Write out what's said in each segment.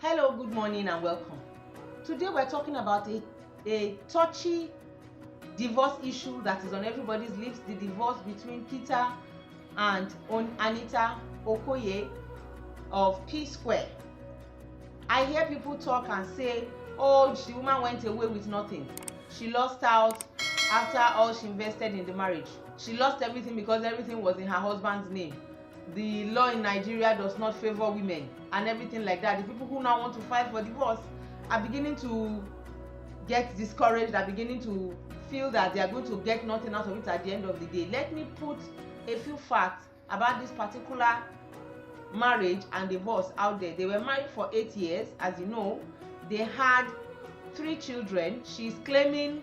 Hello, good morning and welcome. Today we're talking about a touchy divorce issue that is on everybody's lips, the divorce between Peter and ANITA Okoye of PSQUARE. I hear people talk and say, oh, the woman went away with nothing. She lost out after all she invested in the marriage. She lost everything because everything was in her husband's name. The law in Nigeria does not favor women and everything like that. The people who now want to fight for divorce are beginning to get discouraged, are beginning to feel that they are going to get nothing out of it at the end of the day. Let me put a few facts about this particular marriage and divorce out there. They were married for 8 years, as you know. They had 3 children. She's claiming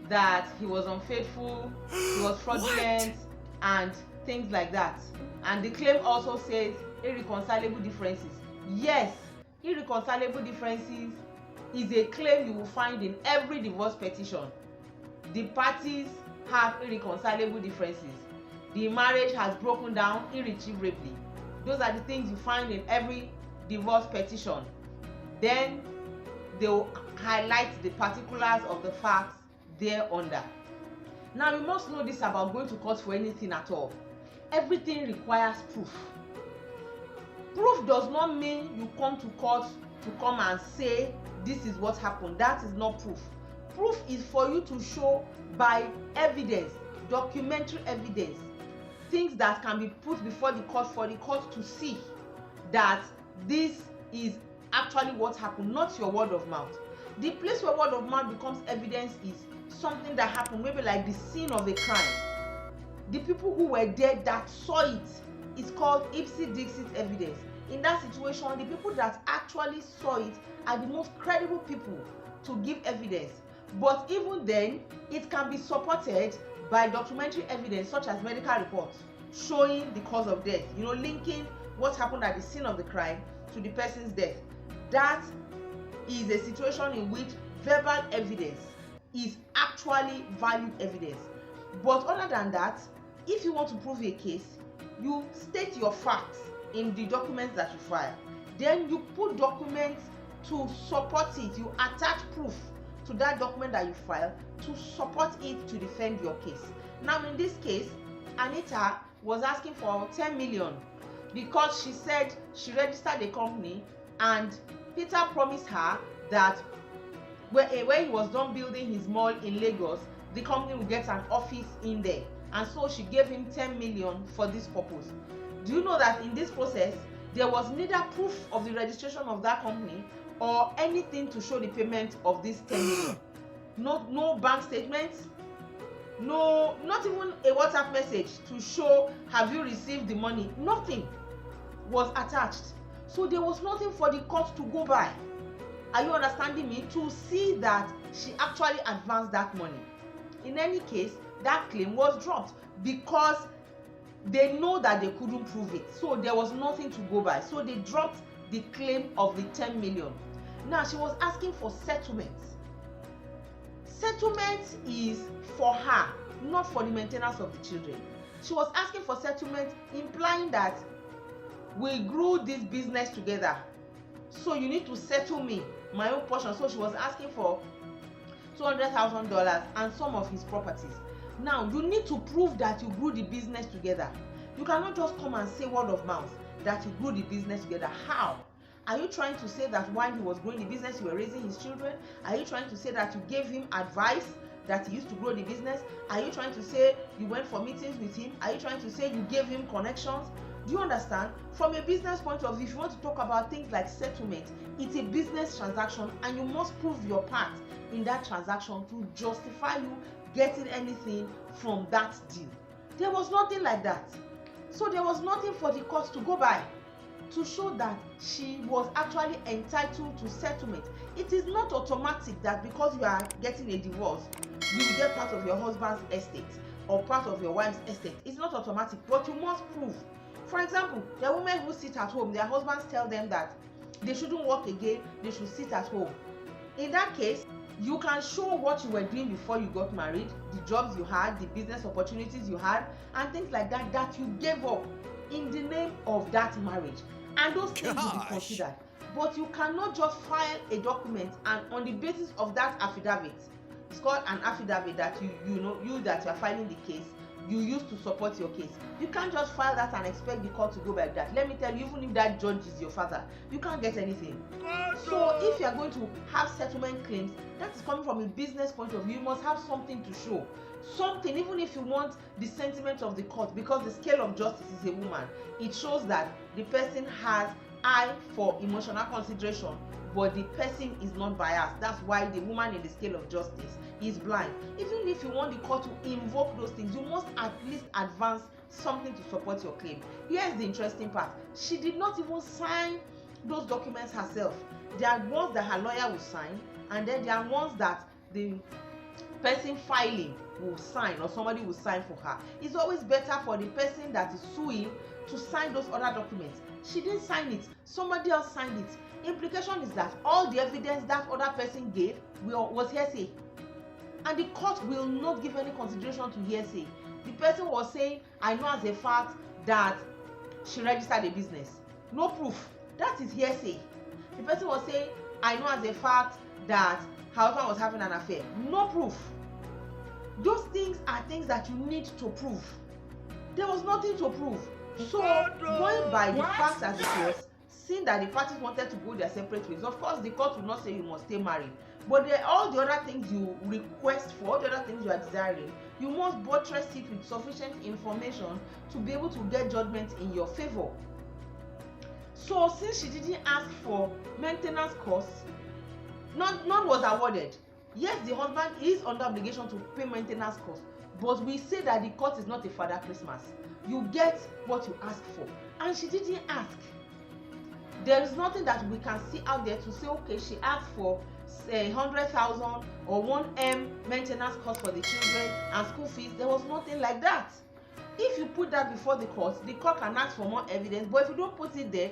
that he was unfaithful, he was fraudulent, and things like that. And the claim also says irreconcilable differences. Yes, irreconcilable differences is a claim you will find in every divorce petition. The parties have irreconcilable differences. The marriage has broken down irretrievably. Those are the things you find in every divorce petition. Then they will highlight the particulars of the facts thereunder. Now you must know this about going to court for anything at all. Everything requires proof. Proof does not mean you come to court to come and say this is what happened. That is not proof. Proof is for you to show by evidence, documentary evidence, things that can be put before the court for the court to see that this is actually what happened, not your word of mouth. The place where word of mouth becomes evidence is something that happened, maybe like the scene of a crime. The people who were there that saw it is called ipsi dixit evidence. In that situation, the people that actually saw it are the most credible people to give evidence. But even then, it can be supported by documentary evidence such as medical reports showing the cause of death, linking what happened at the scene of the crime to the person's death. That is a situation in which verbal evidence is actually valued evidence. But other than that, if you want to prove a case, you state your facts in the documents that you file. Then you put documents to support it. You attach proof to that document that you file to support it to defend your case. Now in this case, Anita was asking for 10 million because she said she registered a company and Peter promised her that when he was done building his mall in Lagos, the company would get an office in there. And so she gave him 10 million for this purpose. Do you know that in this process, there was neither proof of the registration of that company or anything to show the payment of this 10 million? No bank statements, not even a WhatsApp message to show have you received the money. Nothing was attached. So there was nothing for the court to go by. Are you understanding me? To see that she actually advanced that money. In any case, that claim was dropped because they know that they couldn't prove it. So there was nothing to go by. So they dropped the claim of the 10 million. Now she was asking for settlement. Settlement is for her, not for the maintenance of the children. She was asking for settlement, implying that we grew this business together. So you need to settle me, my own portion. So she was asking for $200,000 and some of his properties. Now you need to prove that you grew the business together. You cannot just come and say word of mouth that you grew the business together. How? Are you trying to say that while he was growing the business, you were raising his children? Are you trying to say that you gave him advice that he used to grow the business? Are you trying to say you went for meetings with him? Are you trying to say you gave him connections? Do you understand? From a business point of view, if you want to talk about things like settlement, it's a business transaction and you must prove your part in that transaction to justify you getting anything from that deal. There was nothing like that. So there was nothing for the court to go by to show that she was actually entitled to settlement. It is not automatic that because you are getting a divorce, you will get part of your husband's estate or part of your wife's estate. It's not automatic, but you must prove. For example, there are women who sit at home, their husbands tell them that they shouldn't work again, they should sit at home. In that case, you can show what you were doing before you got married, the jobs you had, the business opportunities you had, and things like that that you gave up in the name of that marriage. And those things will be considered. But you cannot just file a document and on the basis of that affidavit, it's called an affidavit that you that you are filing the case, you use to support your case. You can't just file that and expect the court to go by that. Let me tell you, even if that judge is your father, you can't get anything. So if you are going to have settlement claims, that is coming from a business point of view, you must have something to show. Something, even if you want the sentiment of the court, because the scale of justice is a woman, it shows that the person has eye for emotional consideration, but the person is not biased. That's why the woman in the scale of justice is blind. Even if you want the court to invoke those things, you must at least advance something to support your claim. Here's the interesting part. She did not even sign those documents herself. There are ones that her lawyer will sign, and then there are ones that the person filing will sign, or somebody will sign for her. It's always better for the person that is suing to sign those other documents. She didn't sign it, somebody else signed it. Implication is that all the evidence that other person gave was hearsay, and the court will not give any consideration to hearsay. The person was saying, I know as a fact that she registered a business. No proof. That is hearsay. The person was saying, I know as a fact that her husband was having an affair. No proof. Those things are things that you need to prove. There was nothing to prove. So, going by the facts as it was, seeing that the parties wanted to go their separate ways, of course the court will not say you must stay married. But all the other things you request for, all the other things you are desiring, you must buttress it with sufficient information to be able to get judgment in your favor. So since she didn't ask for maintenance costs, none was awarded. Yes, the husband is under obligation to pay maintenance costs, but we say that the court is not a Father Christmas. You get what you ask for, and she didn't ask. There is nothing that we can see out there to say, okay, she asked for 100,000 or 1M maintenance cost for the children and school fees. There was nothing like that. If you put that before the court can ask for more evidence. But if you don't put it there,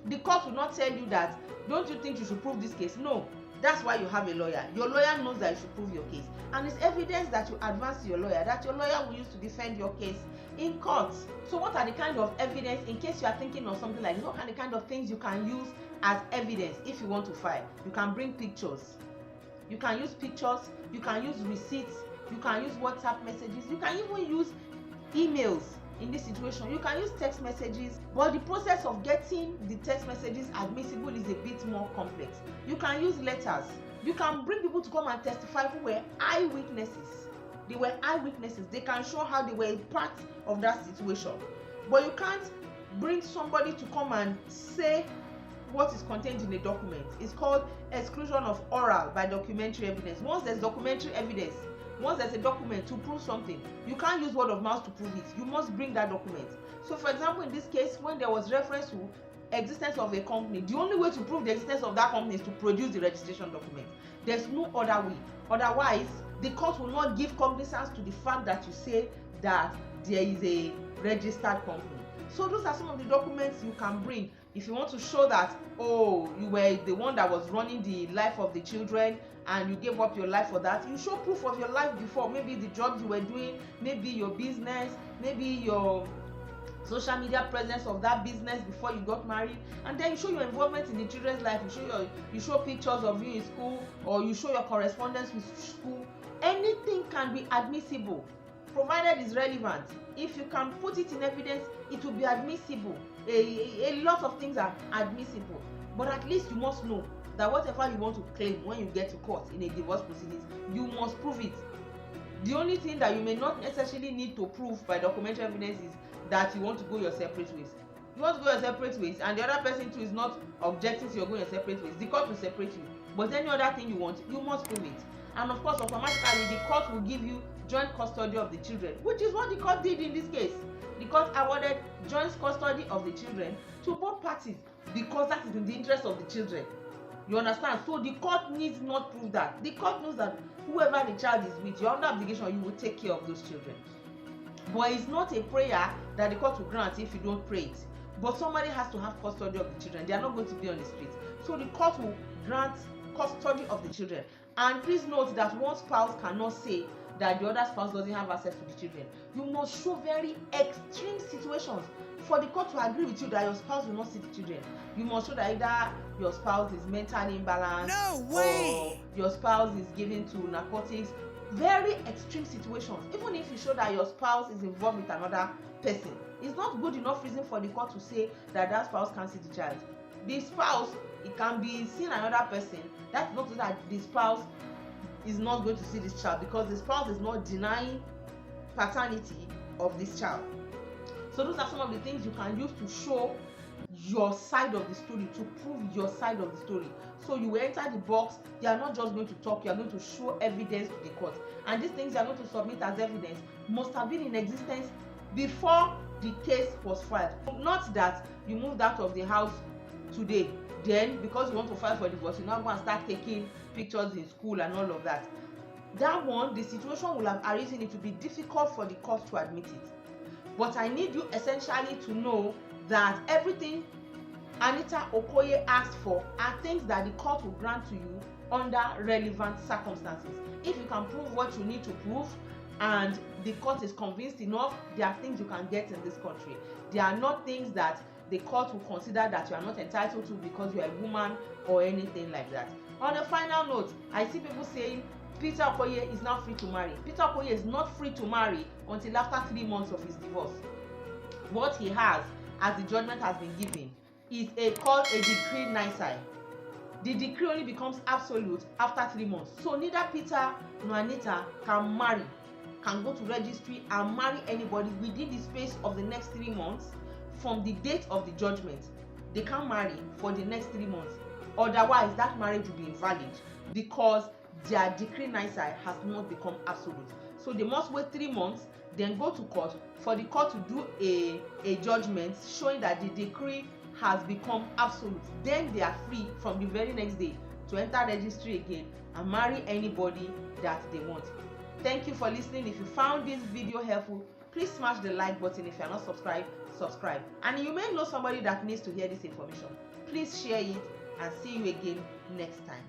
the court will not tell you that, don't you think you should prove this case? No. That's why you have a lawyer. Your lawyer knows that you should prove your case, and it's evidence that you advance to your lawyer, that your lawyer will use to defend your case in court. So what are the kind of evidence, in case you are thinking of something like this, what are the kind of things you can use as evidence if you want to file? You can bring pictures. You can use pictures. You can use receipts. You can use WhatsApp messages. You can even use emails. In this situation, you can use text messages, but the process of getting the text messages admissible is a bit more complex. You can use letters. You can bring people to come and testify who were eyewitnesses. They were eyewitnesses. They can show how they were a part of that situation. But you can't bring somebody to come and say what is contained in a document. It's called exclusion of oral by documentary evidence. Once there's documentary evidence, once there's a document to prove something, you can't use word of mouth to prove it. You must bring that document. So for example, in this case, when there was reference to existence of a company, the only way to prove the existence of that company is to produce the registration document. There's no other way. Otherwise, the court will not give cognizance to the fact that you say that there is a registered company. So those are some of the documents you can bring if you want to show that, oh, you were the one that was running the life of the children and you gave up your life for that. You show proof of your life before, maybe the jobs you were doing, maybe your business, maybe your social media presence of that business before you got married, and then you show your involvement in the children's life. You show pictures of you in school, or you show your correspondence with school. Anything can be admissible, provided it's relevant. If you can put it in evidence, it will be admissible. A lot of things are admissible, but at least you must know that whatever you want to claim when you get to court in a divorce proceedings, you must prove it. The only thing that you may not necessarily need to prove by documentary evidence is that you want to go your separate ways. You want to go your separate ways, and the other person too is not objecting to your going your separate ways. The court will separate you. But any other thing you want, you must prove it. And of course, automatically, the court will give you joint custody of the children, which is what the court did in this case. The court awarded joint custody of the children to both parties because that is in the interest of the children. You understand? So the court needs not prove that. The court knows that whoever the child is with, you're under obligation, you will take care of those children. But it's not a prayer that the court will grant if you don't pray it. But somebody has to have custody of the children. They are not going to be on the street. So the court will grant custody of the children. And please note that one spouse cannot say that the other spouse doesn't have access to the children. You must show very extreme situations. for the court to agree with you that your spouse will not see the children, you must show that either your spouse is mentally imbalanced, or your spouse is given to narcotics. Very extreme situations. Even if you show that your spouse is involved with another person, it's not good enough reason for the court to say that that spouse can't see the child. The spouse, it can be seeing another person. That's not so that the spouse is not going to see this child, because the spouse is not denying paternity of this child. So those are some of the things you can use to show your side of the story, to prove your side of the story. So you will enter the box. You are not just going to talk, you are going to show evidence to the court, and these things you are going to submit as evidence must have been in existence before the case was filed. Not that you moved out of the house today, then because you want to file for divorce, you now go and start taking pictures in school and all of that. That one, the situation will have arisen. It will be difficult for the court to admit it. But I need you essentially to know that everything Anita Okoye asked for are things that the court will grant to you under relevant circumstances. If you can prove what you need to prove and the court is convinced enough, there are things you can get in this country. There are not things that the court will consider that you are not entitled to because you are a woman or anything like that. On a final note, I see people saying Peter Okoye is now free to marry. Peter Okoye is not free to marry until after 3 months of his divorce. What he has, as the judgment has been given, is called a decree nisi. The decree only becomes absolute after 3 months. So neither Peter nor Anita can marry, can go to registry and marry anybody within the space of the next 3 months from the date of the judgment. They can't marry for the next 3 months. Otherwise, that marriage will be invalid because their decree nisi has not become absolute. So they must wait 3 months, then go to court for the court to do a judgment showing that the decree has become absolute. Then they are free from the very next day to enter registry again and marry anybody that they want. Thank you for listening. If you found this video helpful, please smash the like button. If you are not subscribed, subscribe. And you may know somebody that needs to hear this information. Please share it, and see you again next time.